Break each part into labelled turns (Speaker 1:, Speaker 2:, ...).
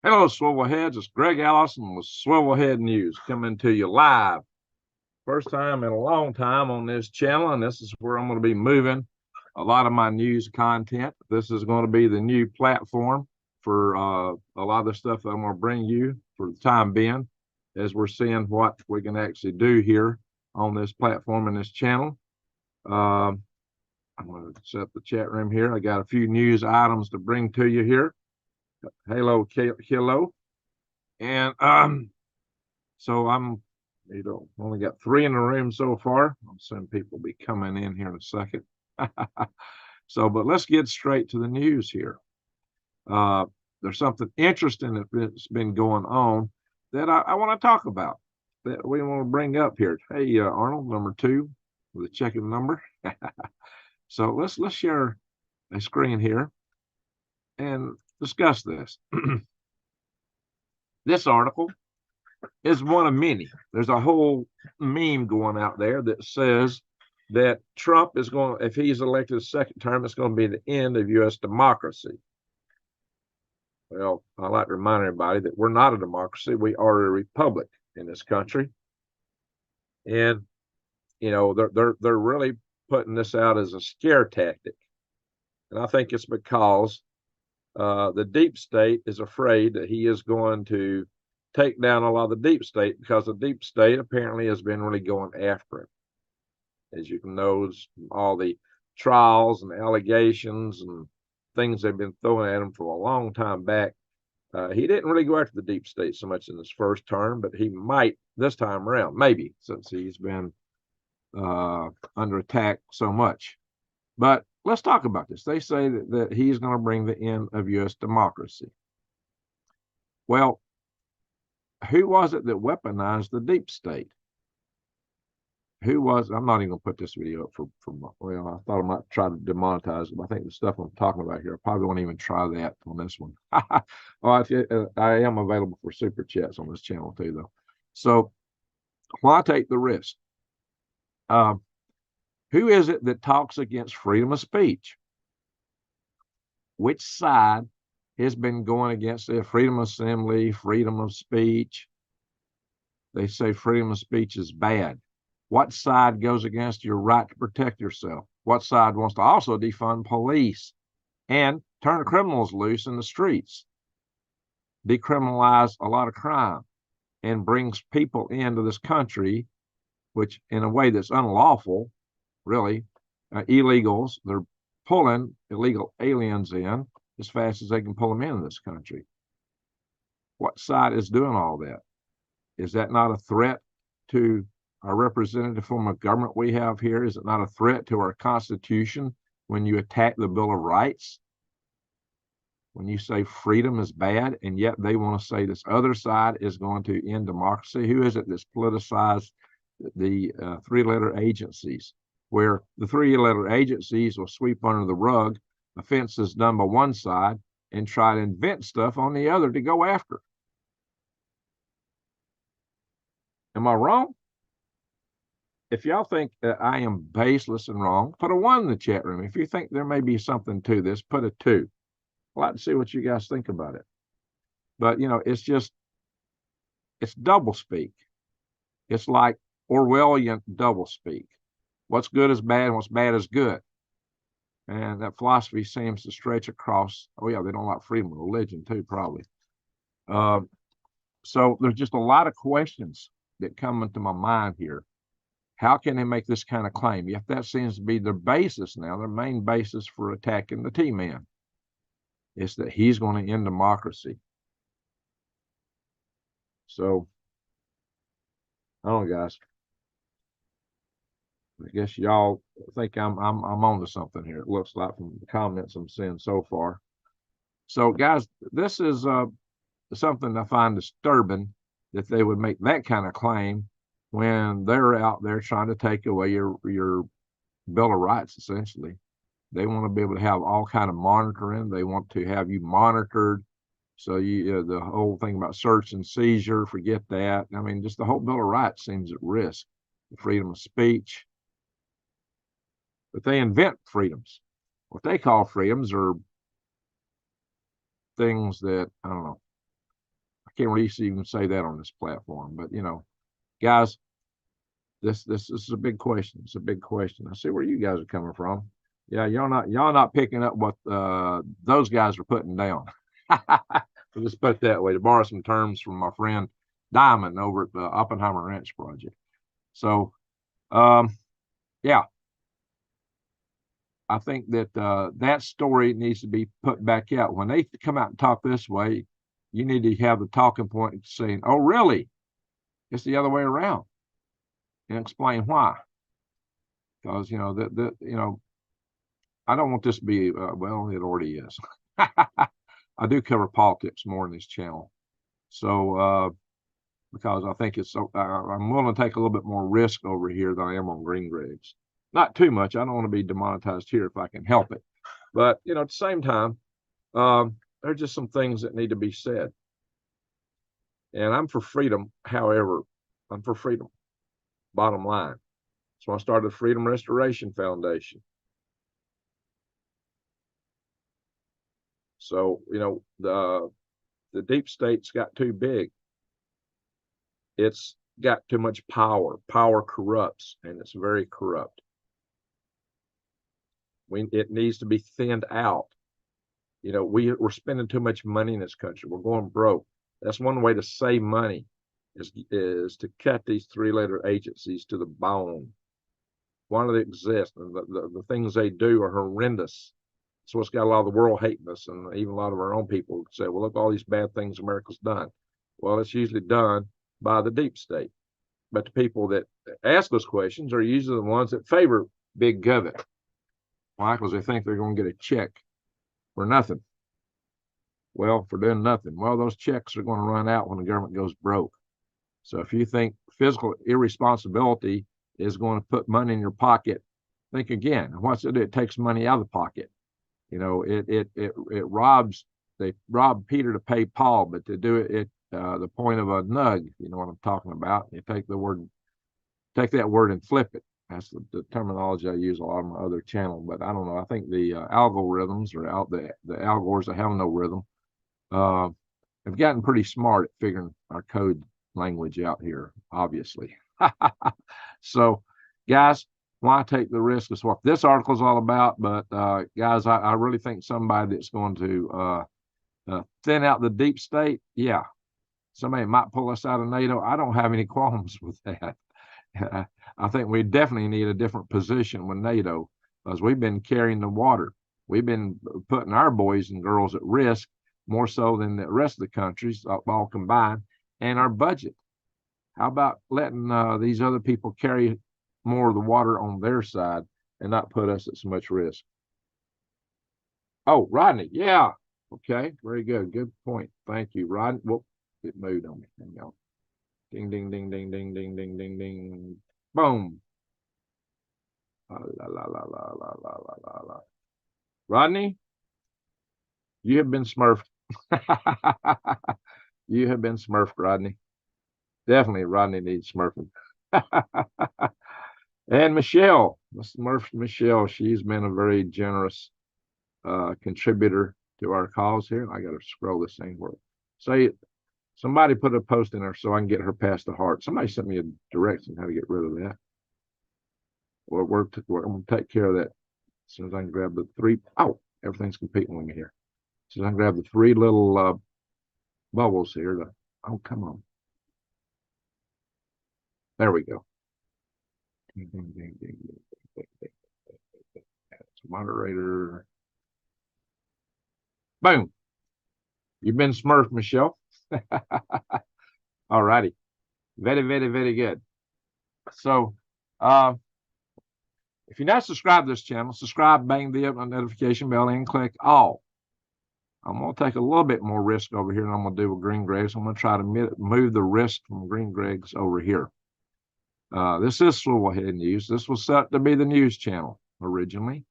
Speaker 1: Hello, Swivelheads. It's Greg Allison with Swivelhead News coming to you live. First time in a long time on this channel, and this is where I'm going to be moving a lot of my news content. This is going to be the new platform for a lot of the stuff that I'm going to bring you for the time being, as we're seeing what we can actually do here on this platform and this channel. I'm going to set the chat room here. I got a few news items to bring to you here. Hello, hello. And so I'm, only got 3 in the room so far. I'm assuming people will be coming in here in a second. But let's get straight to the news here. There's something interesting that's been going on that I want to talk about, that we want to bring up here. Hey, Arnold, number 2, with a checking number. So let's share a screen here and discuss this. This article is one of many. There's a whole meme going out there that says that Trump is going, if he's elected a second term, it's going to be the end of U.S. democracy. Well, I like to remind everybody that we're not a democracy. We are a republic in this country. And, they're really putting this out as a scare tactic. And I think it's because the deep state is afraid that he is going to take down a lot of the deep state, because the deep state apparently has been really going after him. As you can know, all the trials and allegations and things they've been throwing at him for a long time back. He didn't really go after the deep state so much in his first term, but he might this time around, maybe, since he's been under attack so much. But let's talk about this. They say that he's going to bring the end of U.S. democracy. Well, who was it that weaponized the deep state? Who was, I'm not even going to put this video up for well, I thought I might try to demonetize it, but I think the stuff I'm talking about here, I probably won't even try that on this one. Well, I am available for super chats on this channel too, though. So why take the risk? Who is it that talks against freedom of speech? Which side has been going against it? Freedom of assembly, freedom of speech. They say freedom of speech is bad. What side goes against your right to protect yourself? What side wants to also defund police and turn criminals loose in the streets, decriminalize a lot of crime, and brings people into this country, which in a way that's unlawful, really, illegals. They're pulling illegal aliens in as fast as they can pull them into this country. What side is doing all that? Is that not a threat to our representative form of government we have here? Is it not a threat to our Constitution when you attack the Bill of Rights? When you say freedom is bad, and yet they want to say this other side is going to end democracy? Who is it that's politicized the 3-letter agencies, where the 3-letter agencies will sweep under the rug offenses done by one side and try to invent stuff on the other to go after? Am I wrong? If y'all think that I am baseless and wrong, put a 1 in the chat room. If you think there may be something to this, put a 2. I'd like to see what you guys think about it. But, it's doublespeak. It's like Orwellian doublespeak. What's good is bad, and what's bad is good. And that philosophy seems to stretch across. Oh, yeah, they don't like freedom of religion, too, probably. So there's just a lot of questions that come into my mind here. How can they make this kind of claim? If that seems to be their basis now, their main basis for attacking the T-Man, is that he's going to end democracy. So, I don't know, guys. I guess y'all think I'm on to something here. It looks like from the comments I'm seeing so far. So, guys, this is something I find disturbing, that they would make that kind of claim when they're out there trying to take away your Bill of Rights, essentially. They want to be able to have all kind of monitoring. They want to have you monitored. So the whole thing about search and seizure, forget that. I mean, just the whole Bill of Rights seems at risk. The freedom of speech. But they invent freedoms. What they call freedoms are things that, I don't know. can't really even say that on this platform, but you know, guys, this is a big question. It's a big question. I see where you guys are coming from. Yeah, y'all not picking up what those guys are putting down. Let's put it that way, to borrow some terms from my friend Diamond over at the Oppenheimer Ranch Project. So, yeah, I think that that story needs to be put back out. When they come out and talk this way, you need to have the talking point saying, "Oh, really? It's the other way around," and explain why. Because you know I don't want this to be well, it already is. I do cover politics more in this channel, so because I think it's so I'm willing to take a little bit more risk over here than I am on green Gregs. Not too much. I don't want to be demonetized here if I can help it, but you know, at the same time, there's just some things that need to be said. And I'm for freedom. However, I'm for freedom. Bottom line. So I started the Freedom Restoration Foundation. So, you know, the deep state's got too big. It's got too much power. Power corrupts, and it's very corrupt. It needs to be thinned out. You know, we're spending too much money in this country. We're going broke. That's one way to save money is to cut these three-letter agencies to the bone. Why do they exist? And the things they do are horrendous. So it's got a lot of the world hating us, and even a lot of our own people say, well, look, all these bad things America's done. Well, it's usually done by the deep state. But the people that ask those questions are usually the ones that favor big government. Why? Because they think they're going to get a check for nothing. Well, for doing nothing. Well, those checks are going to run out when the government goes broke. So if you think fiscal irresponsibility is going to put money in your pocket, think again. What's it? It takes money out of the pocket. You know, it robs. They rob Peter to pay Paul, but to do it the point of a nug. You know what I'm talking about? You take that word and flip it. That's the terminology I use a lot on my other channel. But I don't know. I think the algorithms or the algors that have no rhythm have gotten pretty smart at figuring our code language out here, obviously. So, guys, why take the risk is what this article is all about. But guys, I really think somebody that's going to thin out the deep state, yeah, somebody might pull us out of NATO. I don't have any qualms with that. I think we definitely need a different position with NATO, because we've been carrying the water. We've been putting our boys and girls at risk more so than the rest of the countries all combined, and our budget. How about letting these other people carry more of the water on their side and not put us at so much risk? Oh, Rodney, yeah. Okay, very good. Good point. Thank you, Rodney. Whoop, it moved on me. Hang on. Ding, ding, ding, ding, ding, ding, ding, ding, ding. Boom. La, la, la, la, la, la, la, la, la. Rodney, you have been smurfed. You have been smurfed, Rodney. Definitely, Rodney needs smurfing. And Michelle, Smurf Michelle, she's been a very generous contributor to our cause here. I got to scroll this thing for it. Say, somebody put a post in there so I can get her past the heart. Somebody sent me a direction how to get rid of that. Well, I'm going to take care of that as soon as I can grab the three. Oh, everything's competing with me here. As soon as I can grab the three little bubbles here. Oh, come on. There we go. Moderator. Boom. You've been smurfed, Michelle. All righty. Very, very, very good. So, if you're not subscribed to this channel, subscribe, bang the notification bell, and click all. I'm going to take a little bit more risk over here than I'm going to do with green Gregs. I'm going to try to move the risk from green Gregs over here. This is Swivel Head News. This was set to be the news channel originally,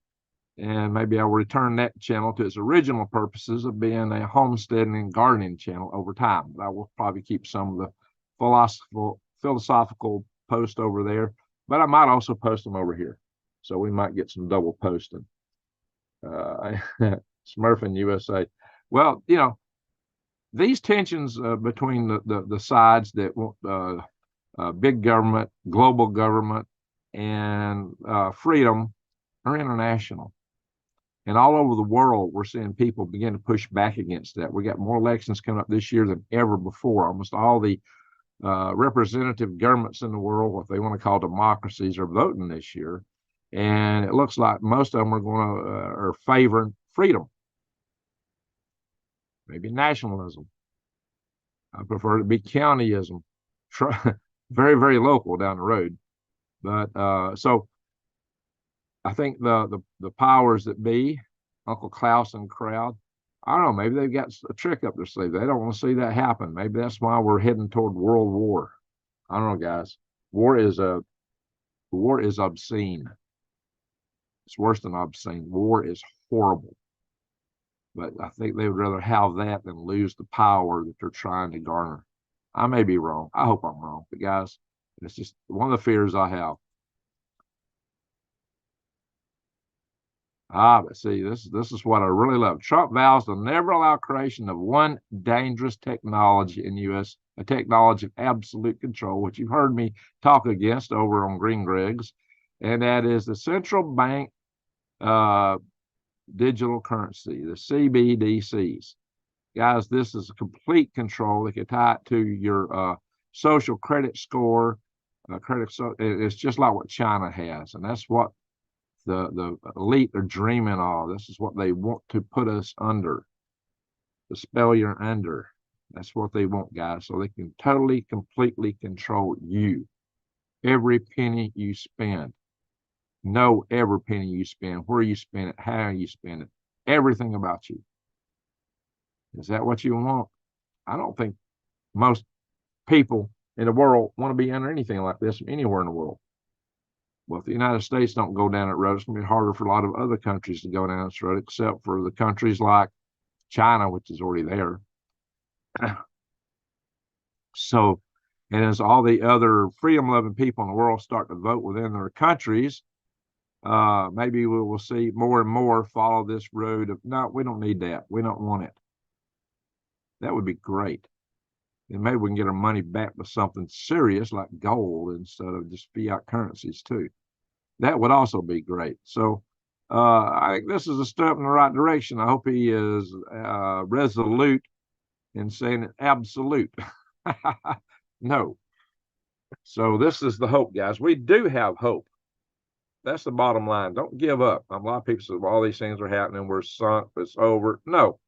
Speaker 1: and maybe I'll return that channel to its original purposes of being a homesteading and gardening channel over time. But I will probably keep some of the philosophical posts over there, but I might also post them over here. So we might get some double posting. Smurfing USA. Well, you know, these tensions between the sides that want big government, global government, and freedom are international. And all over the world, we're seeing people begin to push back against that. We got more elections coming up this year than ever before. Almost all the representative governments in the world, what they want to call democracies, are voting this year. And it looks like most of them are favoring freedom, maybe nationalism. I prefer it to be countyism, very, very local down the road. But so I think the powers that be, Uncle Klaus and crowd, I don't know, maybe they've got a trick up their sleeve. They don't want to see that happen. Maybe that's why we're heading toward world war. I don't know, guys. War is obscene. It's worse than obscene. War is horrible. But I think they would rather have that than lose the power that they're trying to garner. I may be wrong. I hope I'm wrong. But guys, it's just one of the fears I have. But see, this is what I really love. Trump vows to never allow creation of one dangerous technology in the U.S., a technology of absolute control, which you've heard me talk against over on Green Greg's, and that is the central bank digital currency, the CBDCs. Guys, this is a complete control. They can tie it to your social credit score. It's just like what China has, and that's what the elite are dreaming of. This is what they want to put us under, the spell you're under. That's what they want, guys, so they can totally, completely control you. Every penny you spend. Know every penny you spend, where you spend it, how you spend it, everything about you. Is that what you want? I don't think most people in the world want to be under anything like this anywhere in the world. Well, if the United States don't go down that road, it's going to be harder for a lot of other countries to go down this road, except for the countries like China, which is already there. So, and as all the other freedom-loving people in the world start to vote within their countries, maybe we will see more and more follow this road of, no, we don't need that. We don't want it. That would be great. And maybe we can get our money back with something serious like gold instead of just fiat currencies too. That would also be great. So I think this is a step in the right direction. I hope he is resolute in saying it absolute. No. So this is the hope, guys. We do have hope. That's the bottom line. Don't give up. A lot of people say, well, all these things are happening. We're sunk. It's over. No.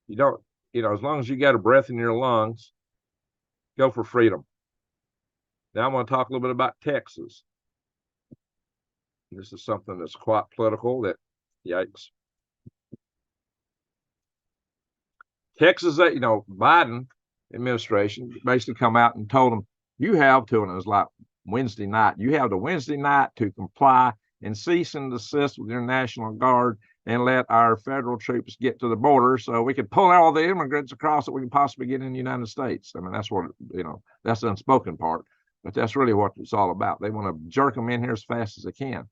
Speaker 1: You don't. As long as you got a breath in your lungs, go for freedom. Now I'm going to talk a little bit about Texas. This is something that's quite political. Yikes. Texas, Biden administration basically come out and told them, you have to, and it was like Wednesday night, you have the Wednesday night to comply and cease and desist with your National Guard and let our federal troops get to the border so we can pull all the immigrants across that we can possibly get in the United States. I mean, that's what, that's the unspoken part, but that's really what it's all about. They want to jerk them in here as fast as they can.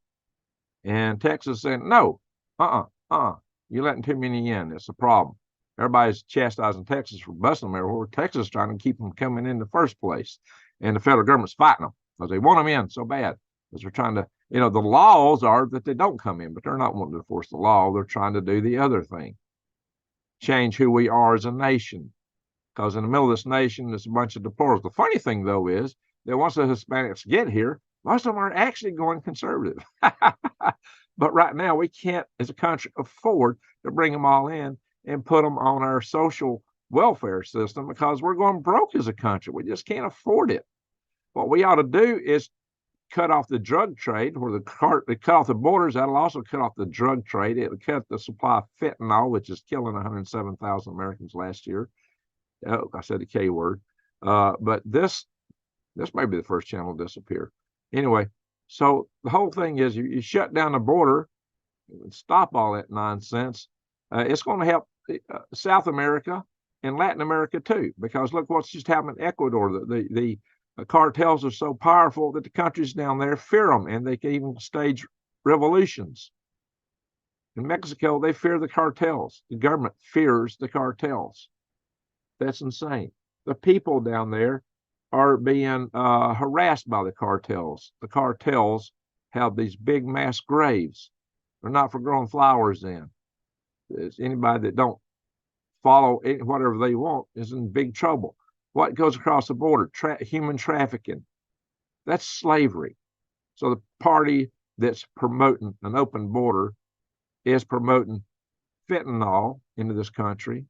Speaker 1: And Texas said, no, you're letting too many in. It's a problem. Everybody's chastising Texas for busting them everywhere. Texas is trying to keep them coming in the first place. And the federal government's fighting them because they want them in so bad. Because they're trying to, the laws are that they don't come in, but they're not wanting to enforce the law. They're trying to do the other thing. Change who we are as a nation. Because in the middle of this nation, there's a bunch of deplorables. The funny thing, though, is that once the Hispanics get here, most of them are actually going conservative. But right now, we can't, as a country, afford to bring them all in and put them on our social welfare system because we're going broke as a country. We just can't afford it. What we ought to do is cut off the drug trade, where they cut off the borders. That'll also cut off the drug trade. It'll cut the supply of fentanyl, which is killing 107,000 Americans last year. Oh, I said the K word. But this may be the first channel to disappear. Anyway, so the whole thing is you shut down the border, stop all that nonsense. It's going to help South America and Latin America too, because look what's just happened in Ecuador. The cartels are so powerful that the countries down there fear them, and they can even stage revolutions. In Mexico, they fear the cartels. The government fears the cartels. That's insane. The people down there are being harassed by the cartels. The cartels have these big mass graves. They're not for growing flowers in. It's anybody that don't follow whatever they want is in big trouble. What goes across the border? Human trafficking. That's slavery. So the party that's promoting an open border is promoting fentanyl into this country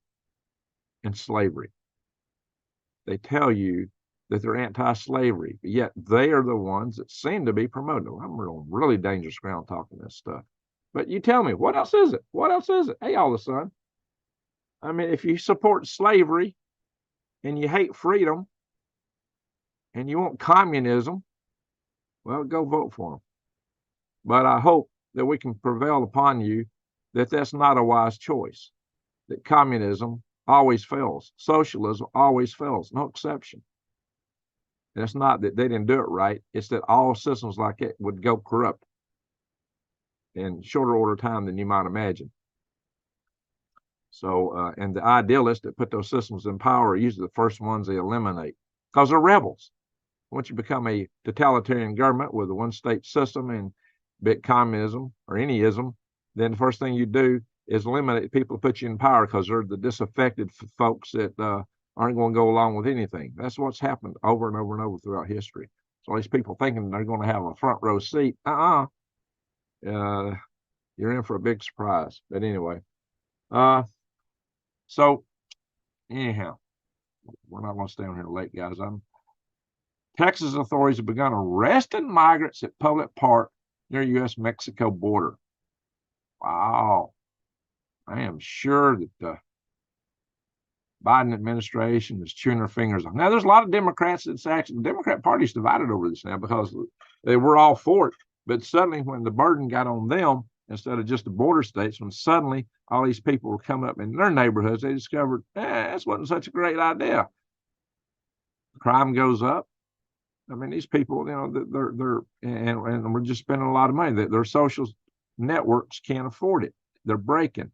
Speaker 1: and slavery. They tell you that they're anti-slavery, but yet they are the ones that seem to be promoting it. I'm on really dangerous ground talking this stuff. But you tell me, what else is it? What else is it? Hey, all of a sudden, I mean, if you support slavery and you hate freedom and you want communism, well, go vote for them. But I hope that we can prevail upon you that that's not a wise choice, that communism always fails. Socialism always fails, no exception. And it's not that they didn't do it right. It's that all systems like it would go corrupt in shorter order time than you might imagine. So, and the idealists that put those systems in power are usually the first ones they eliminate because they're rebels. Once you become a totalitarian government with a one-state system and big communism or any ism, then the first thing you do is eliminate people who put you in power because they're the disaffected folks that aren't going to go along with anything. That's what's happened over and over and over throughout history. So these people thinking they're going to have a front row seat, you're in for a big surprise. But anyway, so anyhow, we're not going to stay on here late, guys. Texas authorities have begun arresting migrants at public park near U.S.-Mexico border. Wow. I am sure that the Biden administration is chewing their fingers off. Now, there's a lot of Democrats that's actually, the Democrat Party's divided over this now because they were all for it. But suddenly, when the burden got on them, instead of just the border states, when suddenly all these people were coming up in their neighborhoods, they discovered, this wasn't such a great idea. Crime goes up. I mean, these people, they're and we're just spending a lot of money. Their social networks can't afford it. They're breaking.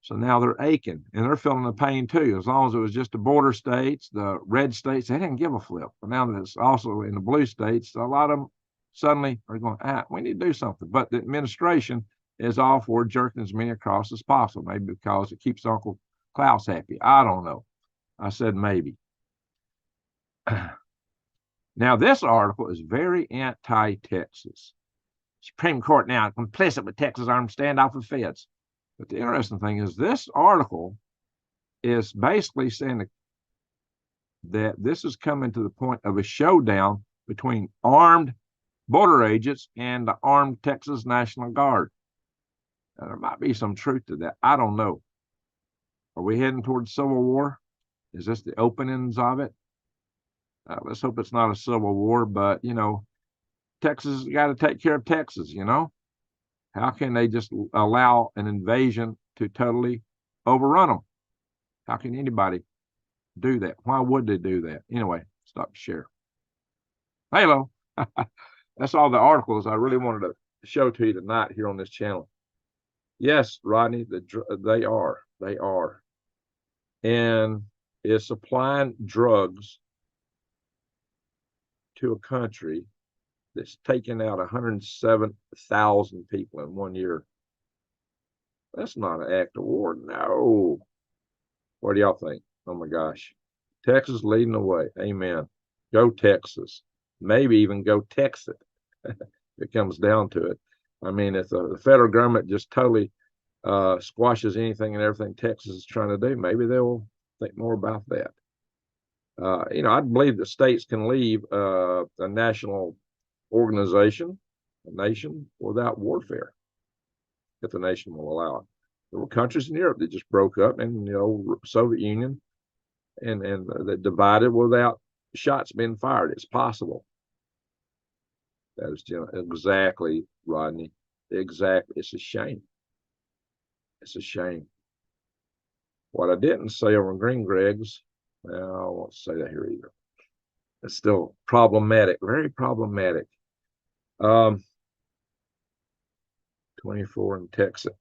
Speaker 1: So now they're aching and they're feeling the pain too. As long as it was just the border states, the red states, they didn't give a flip. But now that it's also in the blue states, a lot of them suddenly are going, we need to do something. But the administration is all for jerking as many across as possible, maybe because it keeps Uncle Klaus happy. I don't know. I said maybe. Now, this article is very anti-Texas. Supreme Court now complicit with Texas armed standoff with feds. But the interesting thing is this article is basically saying that this is coming to the point of a showdown between armed border agents and the armed Texas National Guard. Now, there might be some truth to that. I don't know. Are we heading towards civil war? Is this the openings of it? Let's hope it's not a civil war, but, Texas has got to take care of Texas, How can they just allow an invasion to totally overrun them? How can anybody do that? Why would they do that? Anyway, stop to share. Hello. That's all the articles I really wanted to show to you tonight here on this channel. Yes, Rodney, they are. And is supplying drugs to a country that's taken out 107,000 people in 1 year. That's not an act of war. No. What do y'all think? Oh my gosh. Texas leading the way. Amen. Go Texas. Maybe even go Texas. It comes down to it. I mean, if the federal government just totally squashes anything and everything Texas is trying to do, maybe they'll think more about that. I believe that states can leave a national organization, a nation, without warfare, if the nation will allow it. There were countries in Europe that just broke up, and Soviet Union, and that divided without shots being fired. It's possible. That is exactly, Rodney. Exactly. It's a shame. It's a shame. What I didn't say over in Green Greg's, well, I won't say that here either. It's still problematic, very problematic. 24 in Texas.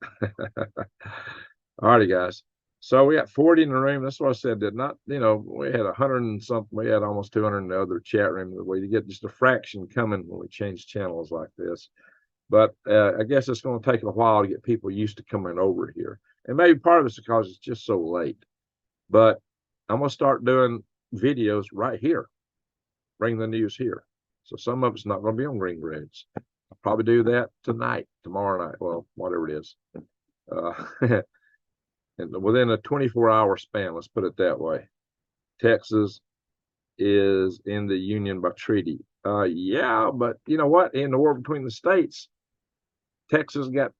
Speaker 1: All righty, guys. So we got 40 in the room. That's what I said. Did not, we had 100 and something. We had almost 200 in the other chat room. We get just a fraction coming when we change channels like this. But I guess it's going to take a while to get people used to coming over here. And maybe part of it's because it's just so late. But I'm going to start doing videos right here. Bring the news here. So some of it's not going to be on Green Grids. I'll probably do that tonight, tomorrow night. Well, whatever it is. And within a 24-hour span, let's put it that way. Texas is in the Union by treaty. Yeah, but you know what? In the war between the states, Texas got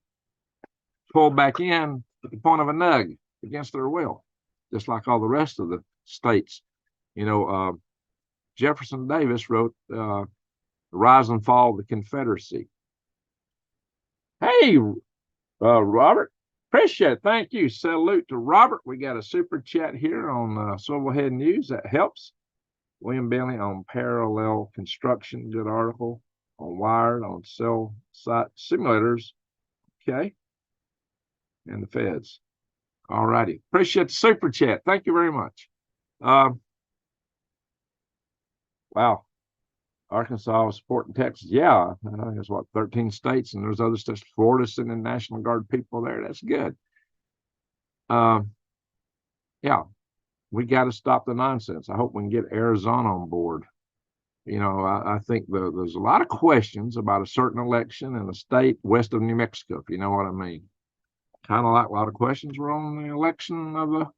Speaker 1: pulled back in at the point of a nug against their will, just like all the rest of the states. Jefferson Davis wrote The Rise and Fall of the Confederacy. Hey, Robert, appreciate it. Thank you. Salute to Robert. We got a super chat here on Swivel News. That helps. William Bentley on parallel construction. Good article on Wired on cell site simulators. Okay. And the feds. All righty. Appreciate the super chat. Thank you very much. Wow. Arkansas is supporting Texas. Yeah, there's 13 states, and there's other states. Florida sending National Guard people there. That's good. Yeah, we got to stop the nonsense. I hope we can get Arizona on board. I think there's a lot of questions about a certain election in a state west of New Mexico, if you know what I mean. Kind of like a lot of questions were on the election of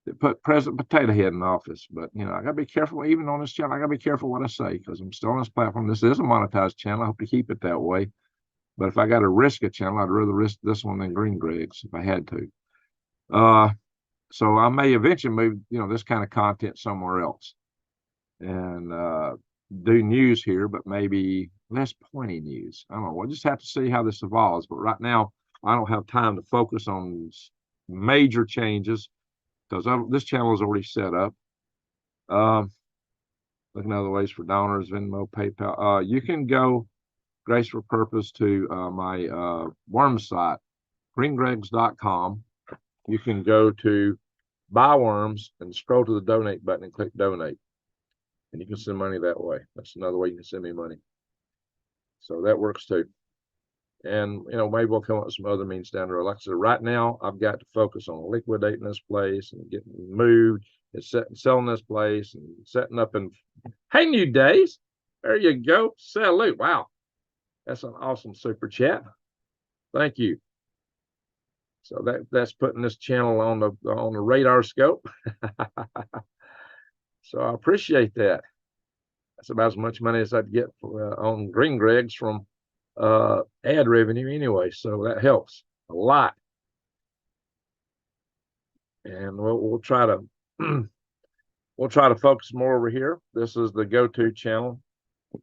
Speaker 1: that put President Potato Head in office. But, I got to be careful, even on this channel, I got to be careful what I say because I'm still on this platform. This is a monetized channel. I hope to keep it that way. But if I got to risk a channel, I'd rather risk this one than Green Greg's if I had to. So I may eventually move, this kind of content somewhere else and do news here, but maybe less pointy news. I don't know. We'll just have to see how this evolves. But right now, I don't have time to focus on major changes because this channel is already set up. Looking at other ways for donors, Venmo, PayPal. You can go, Grace for Purpose, to my worm site, greengregs.com. You can go to Buy Worms and scroll to the donate button and click donate. And you can send money that way. That's another way you can send me money. So that works too. And, maybe we'll come up with some other means down the road. Like I said, right now, I've got to focus on liquidating this place and getting moved and selling this place and setting up and, hey, New Days, there you go. Salute. Wow. That's an awesome super chat. Thank you. So that's putting this channel on the radar scope. So I appreciate that. That's about as much money as I'd get on Green Greg's from ad revenue anyway. So that helps a lot. And we'll try to focus more over here. This is the go-to channel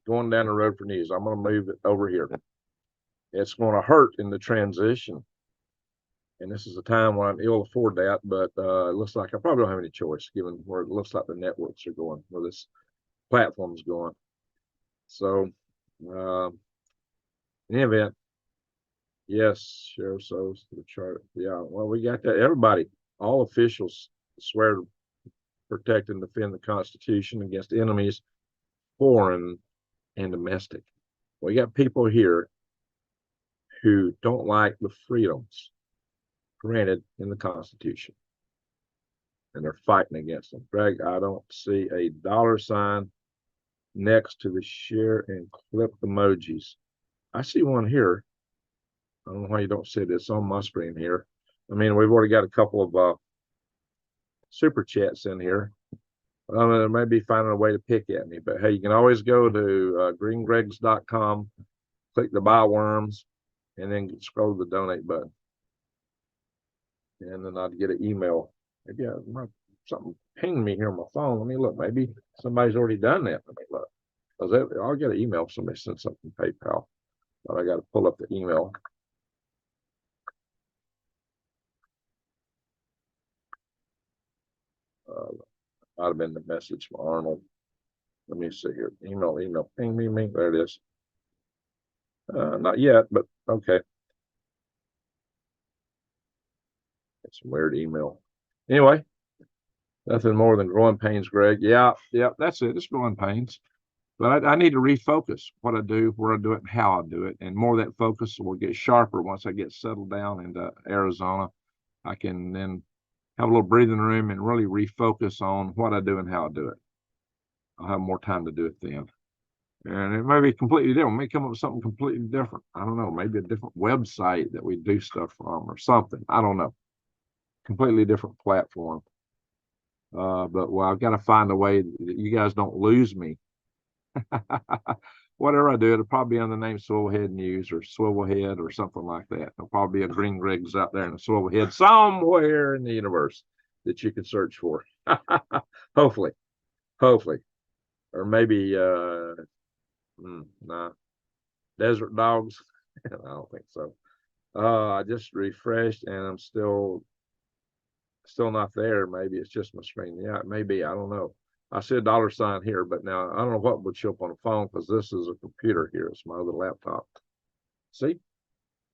Speaker 1: going down the road for news. I'm going to move it over here. It's going to hurt in the transition. And this is a time when I'm ill afford that, but it looks like I probably don't have any choice given where it looks like the networks are going, where this platform is going. So, in any event, yes, Sheriff Sos, the chart. Yeah, well, we got that. Everybody, all officials swear to protect and defend the Constitution against enemies, foreign and domestic. We got people here who don't like the freedoms granted in the Constitution, and they're fighting against them. Greg, I don't see a $sign next to the share and clip emojis. I see one here. I don't know why you don't see it. It's on my screen here. I mean, we've already got a couple of super chats in here. They may be finding a way to pick at me, but hey, you can always go to greengregs.com, click the Buy Worms, and then scroll to the donate button. And then I'd get an email. Maybe something pinged me here on my phone. Let me look. Maybe somebody's already done that. Let me look. I'll get an email if somebody sent something to PayPal, but I got to pull up the email. Might have been the message from Arnold. Let me see here. Email. Ping me. There it is. Not yet, but okay. It's a weird email. Anyway, nothing more than growing pains, Greg. Yeah, that's it. It's growing pains. But I need to refocus what I do, where I do it, and how I do it. And more of that focus will get sharper once I get settled down into Arizona. I can then have a little breathing room and really refocus on what I do and how I do it. I'll have more time to do it then. And it may be completely different. It may come up with something completely different. I don't know. Maybe a different website that we do stuff from or something. I don't know. Completely different platform. But well, I've got to find a way that you guys don't lose me. Whatever I do, it'll probably be under the name Swivelhead News or Swivelhead or something like that. There'll probably be a Green Griggs out there in a Swivelhead somewhere in the universe that you can search for. Hopefully. Or maybe nah, Desert Dogs. I don't think so. I just refreshed and I'm still not there. Maybe it's just my screen. Yeah, it may be. I don't know. I see a $ here, but now I don't know what would show up on the phone because this is a computer here. It's my other laptop. See?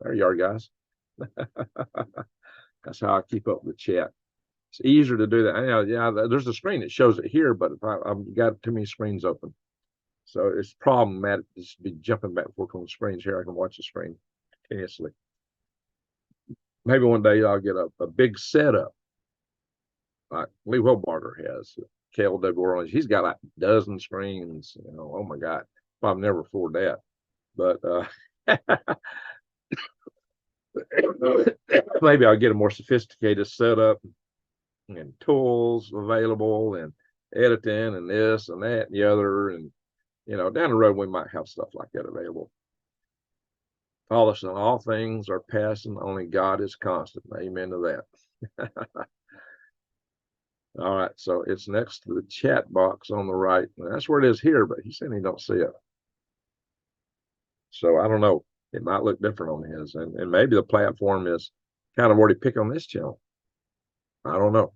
Speaker 1: There you are, guys. That's how I keep up with the chat. It's easier to do that. Yeah, there's a screen that shows it here, but if I've got too many screens open. So it's problematic to just be jumping back and forth on the screens here. I can watch the screen continuously. Maybe one day I'll get a big setup like Lee Wilbarger has. KLW Orange. He's got like a dozen screens. Oh my God. I'll never afford that. But maybe I'll get a more sophisticated setup and tools available and editing and this and that and the other. And, down the road, we might have stuff like that available. All things are passing. Only God is constant. Amen to that. All right, so it's next to the chat box on the right. That's where it is here, but he said he don't see it. So I don't know. It might look different on his, and maybe the platform is kind of already picked on this channel. I don't know.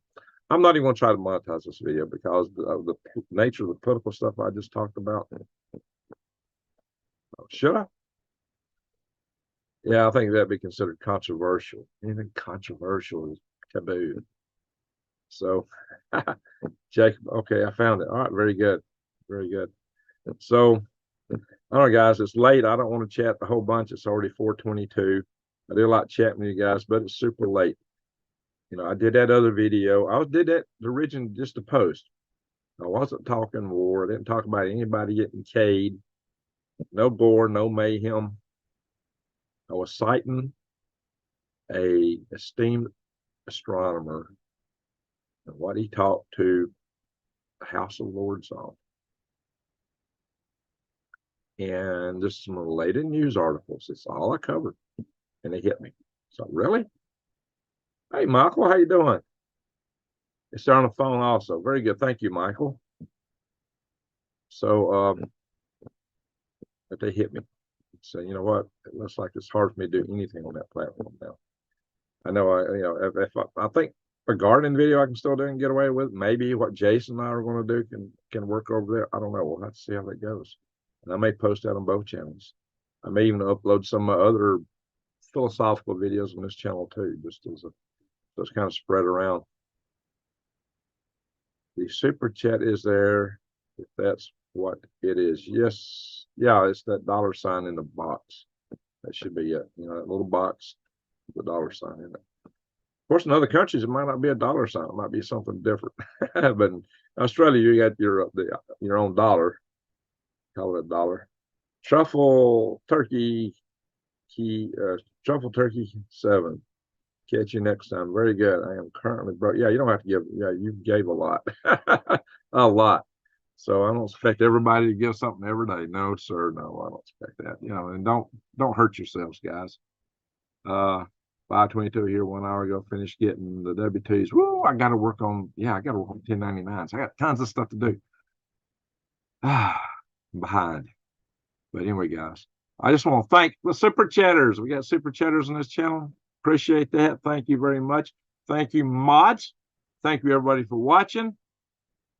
Speaker 1: I'm not even going to try to monetize this video because of the nature of the political stuff I just talked about. Should I? Yeah, I think that'd be considered controversial. Anything controversial is taboo. So, Jacob, okay, I found it. All right, very good. So, all right, guys, it's late. I don't want to chat the whole bunch. It's already 4:22. I do like chatting with you guys, but it's super late. I did that other video. I did that originally just to post. I wasn't talking war. I didn't talk about anybody getting killed. No gore, no mayhem. I was citing a esteemed astronomer and what he talked to the House of Lords on. And just some related news articles. It's all I covered. And they hit me. So really? Hey, Michael, how you doing? It's there on the phone also. Very good. Thank you, Michael. So, but they hit me. So, you know what? It looks like it's hard for me to do anything on that platform now. I know, if I think a gardening video I can still do and get away with. Maybe what Jason and I are going to do can work over there. I don't know. We'll have to see how that goes. And I may post that on both channels. I may even upload some other philosophical videos on this channel too, just as those kind of spread around. The super chat is there, if that's what it is. Yes, yeah, it's that $ in the box. That should be it. That little box with the $ in it. Of course, in other countries, it might not be a $. It might be something different. But in Australia, you got your own dollar. Call it a dollar. Truffle turkey 7. Catch you next time. Very good. I am currently broke. Yeah, you don't have to give. Yeah, you gave a lot. A lot. So I don't expect everybody to give something every day. No, sir. No, I don't expect that. And don't hurt yourselves, guys. 5:22 here 1 hour ago. Finished getting the W-2s. Woo! I got to work on. Yeah, I got to work on 1099s. I got tons of stuff to do. I'm behind. But anyway, guys, I just want to thank the super chatters. We got super chatters on this channel. Appreciate that. Thank you very much. Thank you, mods. Thank you, everybody, for watching.